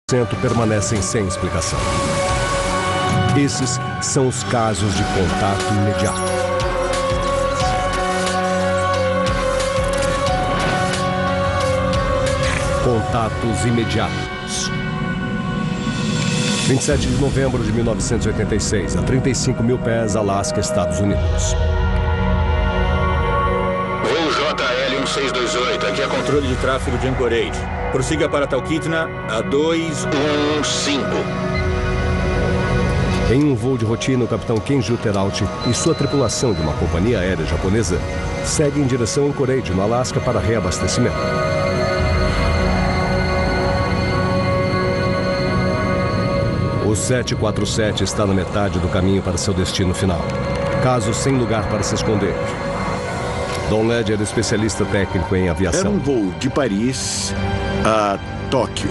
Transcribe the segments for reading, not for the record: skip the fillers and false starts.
permanecem sem explicação. Esses são os casos de contato imediato. Contatos imediatos. 27 de novembro de 1986, a 35 mil pés, Alasca, Estados Unidos. Voo JL 1628, aqui é controle de tráfego de Anchorage. Prossiga para Talkeetna a 215. Em um voo de rotina, o capitão Kenju Terauchi e sua tripulação de uma companhia aérea japonesa seguem em direção a Anchorage, no Alasca, para reabastecimento. O 747 está na metade do caminho para seu destino final, caso sem lugar para se esconder. Don Ledger, especialista técnico em aviação. Era um voo de Paris a Tóquio.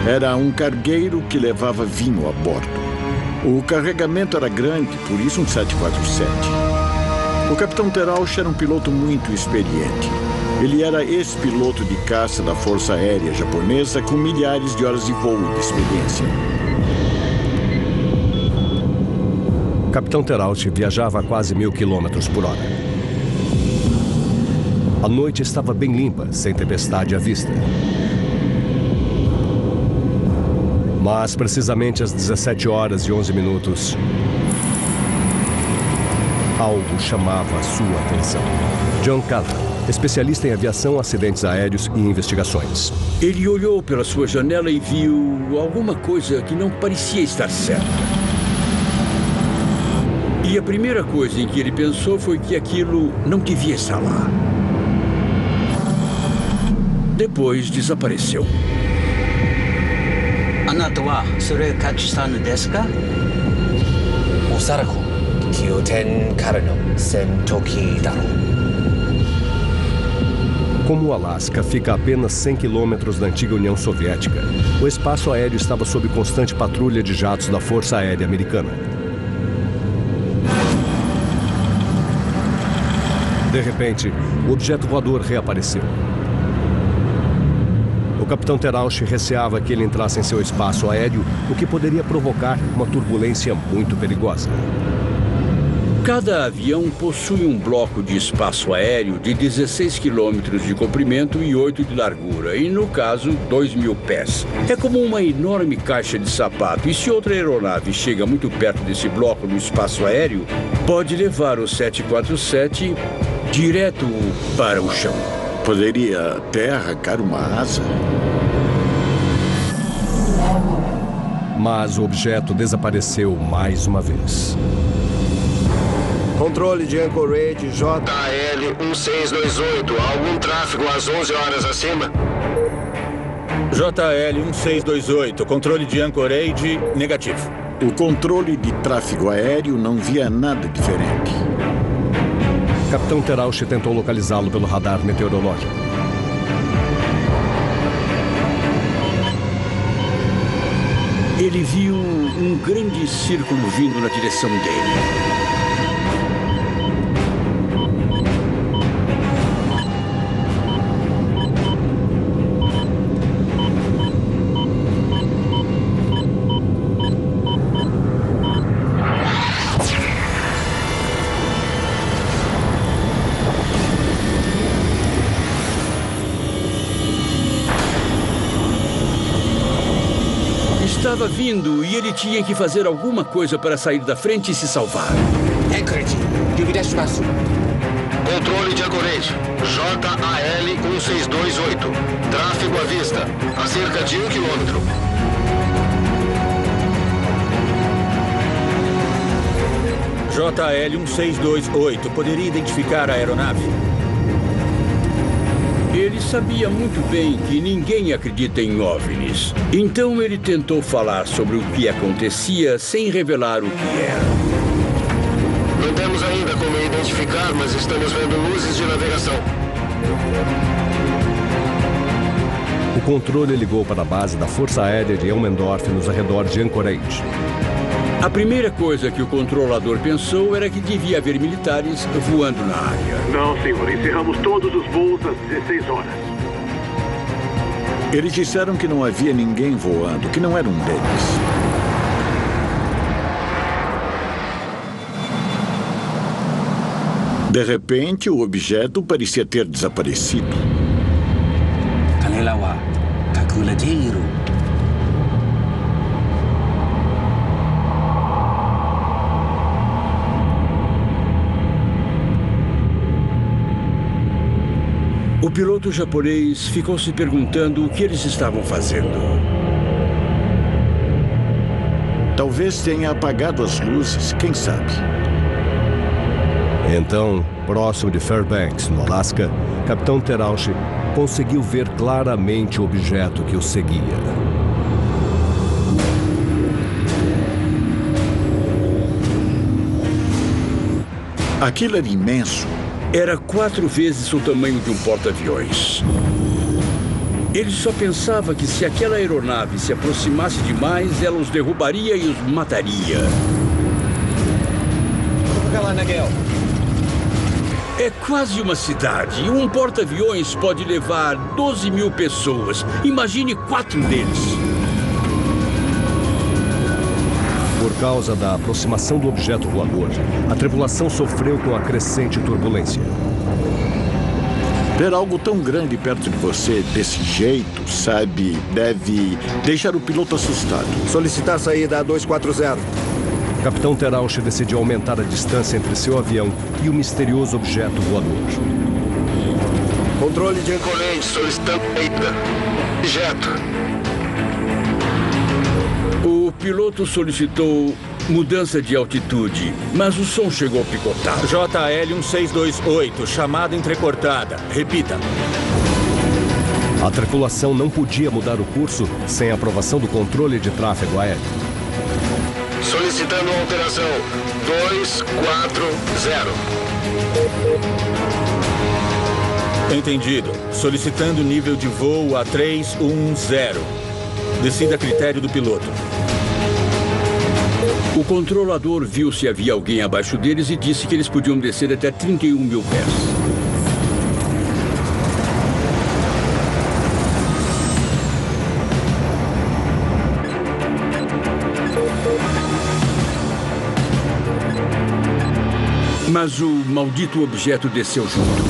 Era um cargueiro que levava vinho a bordo. O carregamento era grande, por isso um 747. O capitão Terauchi era um piloto muito experiente. Ele era ex-piloto de caça da Força Aérea Japonesa com milhares de horas de voo de experiência. O capitão Terauchi viajava a quase 1000 km por hora. A noite estava bem limpa, sem tempestade à vista. Mas, precisamente às 17 horas e 11 minutos, algo chamava a sua atenção. John Callahan, especialista em aviação, acidentes aéreos e investigações. Ele olhou pela sua janela e viu alguma coisa que não parecia estar certa. E a primeira coisa em que ele pensou foi que aquilo não devia estar lá. Depois desapareceu. あなたはそれをキャッチしたのですか? おそらく宮殿からの戦闘機だろう. Como o Alasca fica a apenas 100 quilômetros da antiga União Soviética, o espaço aéreo estava sob constante patrulha de jatos da Força Aérea Americana. De repente, o objeto voador reapareceu. O capitão Terauchi receava que ele entrasse em seu espaço aéreo, o que poderia provocar uma turbulência muito perigosa. Cada avião possui um bloco de espaço aéreo de 16 quilômetros de comprimento e 8 de largura, e no caso, 2.000 pés. É como uma enorme caixa de sapato, e se outra aeronave chega muito perto desse bloco no espaço aéreo, pode levar o 747 direto para o chão. Poderia até arrancar uma asa. Mas o objeto desapareceu mais uma vez. Controle de Anchorage, JL 1628, algum tráfego às 11 horas acima? JL 1628, controle de Anchorage, negativo. O controle de tráfego aéreo não via nada diferente. Capitão Terauchi tentou localizá-lo pelo radar meteorológico. Ele viu um grande círculo vindo na direção dele. Estava vindo e ele tinha que fazer alguma coisa para sair da frente e se salvar. Anchorage, 유비대시마스. Controle de Anchorage, JAL 1628, tráfego à vista, a cerca de 1 quilômetro. JL 1628, poderia identificar a aeronave? Ele sabia muito bem que ninguém acredita em OVNIs. Então ele tentou falar sobre o que acontecia sem revelar o que era. Não temos ainda como identificar, mas estamos vendo luzes de navegação. O controle ligou para a base da Força Aérea de Elmendorf, nos arredores de Anchorage. A primeira coisa que o controlador pensou era que devia haver militares voando na área. Não, senhor. Encerramos todos os voos às 16 horas. Eles disseram que não havia ninguém voando, que não era um deles. De repente, o objeto parecia ter desaparecido. Kanela wa kakurete iru. O piloto japonês ficou se perguntando o que eles estavam fazendo. Talvez tenha apagado as luzes, quem sabe? Então, próximo de Fairbanks, no Alasca, Capitão Terauchi conseguiu ver claramente o objeto que o seguia. Aquilo era imenso. Era 4 vezes o tamanho de um porta-aviões. Ele só pensava que se aquela aeronave se aproximasse demais, ela os derrubaria e os mataria. É quase uma cidade. Um porta-aviões pode levar 12.000 pessoas. Imagine 4 deles. Por causa da aproximação do objeto voador, a tripulação sofreu com a crescente turbulência. Ver algo tão grande perto de você desse jeito, sabe, deve deixar o piloto assustado. Solicitar saída A240. Capitão Terauchi decidiu aumentar a distância entre seu avião e o misterioso objeto voador. Controle de Anchorage solicitando saída. Objeto. O piloto solicitou mudança de altitude, mas o som chegou a picotar. JL 1628, chamada entrecortada. Repita. A tripulação não podia mudar o curso sem a aprovação do controle de tráfego aéreo. Solicitando alteração 240. Entendido. Solicitando nível de voo a 310. Decida a critério do piloto. O controlador viu se havia alguém abaixo deles e disse que eles podiam descer até 31.000 pés. Mas o maldito objeto desceu junto.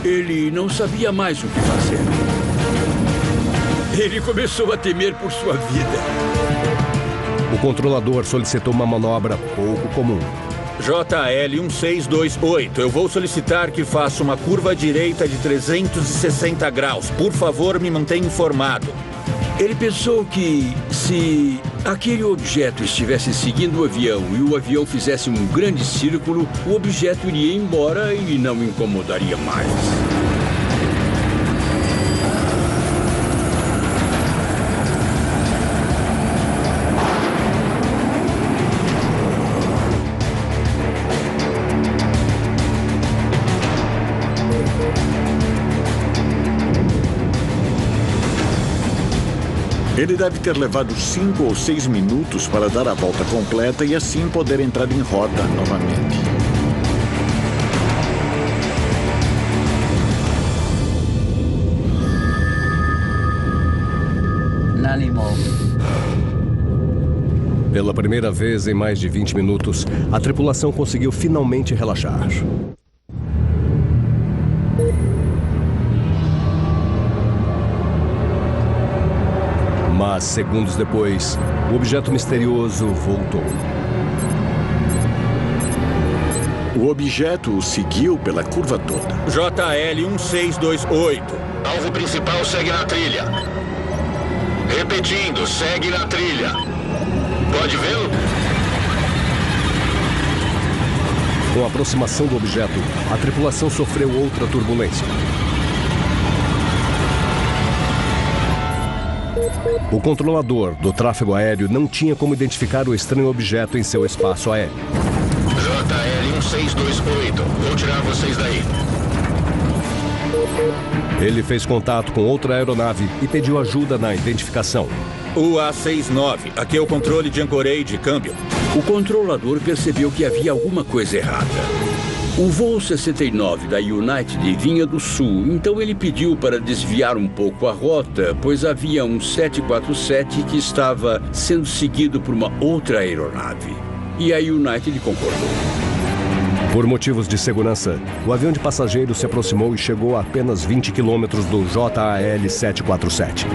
Ele não sabia mais o que fazer. Ele começou a temer por sua vida. O controlador solicitou uma manobra pouco comum. JL 1628, eu vou solicitar que faça uma curva direita de 360 graus. Por favor, me mantenha informado. Ele pensou que se aquele objeto estivesse seguindo o avião e o avião fizesse um grande círculo, o objeto iria embora e não incomodaria mais. Ele deve ter levado 5 ou 6 minutos para dar a volta completa e assim poder entrar em rota novamente. Pela primeira vez em mais de 20 minutos, a tripulação conseguiu finalmente relaxar. Mas, segundos depois, o objeto misterioso voltou. O objeto o seguiu pela curva toda. JL 1628. Alvo principal segue na trilha. Repetindo, segue na trilha. Pode vê-lo? Com a aproximação do objeto, a tripulação sofreu outra turbulência. O controlador do tráfego aéreo não tinha como identificar o estranho objeto em seu espaço aéreo. JL 1628, vou tirar vocês daí. Ele fez contato com outra aeronave e pediu ajuda na identificação. UA69, aqui é o controle de Anchorage, câmbio. O controlador percebeu que havia alguma coisa errada. O voo 69 da United vinha do sul, então ele pediu para desviar um pouco a rota, pois havia um 747 que estava sendo seguido por uma outra aeronave. E a United concordou. Por motivos de segurança, o avião de passageiros se aproximou e chegou a apenas 20 quilômetros do JAL 747.